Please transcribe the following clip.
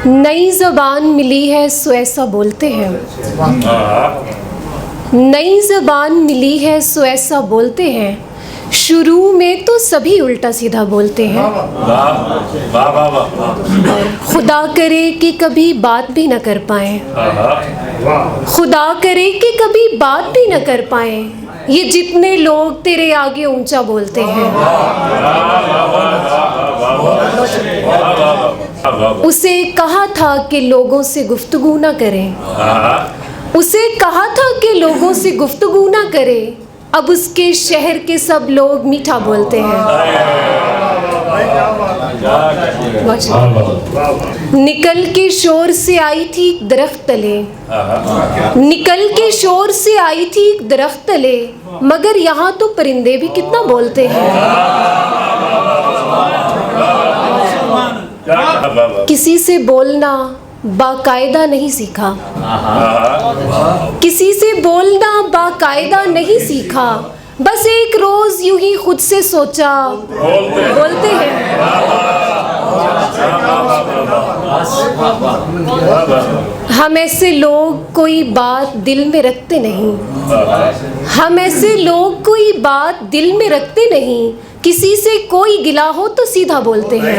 नई ज़बान मिली है सो ऐसा बोलते हैं, नई ज़बान मिली है सो ऐसा बोलते हैं, शुरू में तो सभी उल्टा सीधा बोलते हैं। खुदा करे कि कभी बात भी न कर पाए, खुदा करे कि कभी बात भी न कर पाए, ये जितने लोग तेरे आगे ऊंचा बोलते हैं। उसे कहा था कि लोगों से गुफ्तगू ना करें, उसे कहा था कि लोगों से गुफ्तगू ना करे, अब उसके शहर के सब लोग मीठा बोलते हैं। निकल के शोर से आई थी एक दरख्त तले, निकल के शोर से आई थी एक दरख्त तले, मगर यहाँ तो परिंदे भी कितना बोलते हैं। किसी से बोलना बाकायदा नहीं सीखा, किसी से बोलना बाकायदा नहीं सीखा, बस एक रोज यूं ही खुद से सोचा बोलते हैं। हम ऐसे लोग कोई बात दिल में रखते नहीं, हम ऐसे लोग कोई बात दिल में रखते नहीं, किसी से कोई गिला हो तो सीधा बोलते हैं।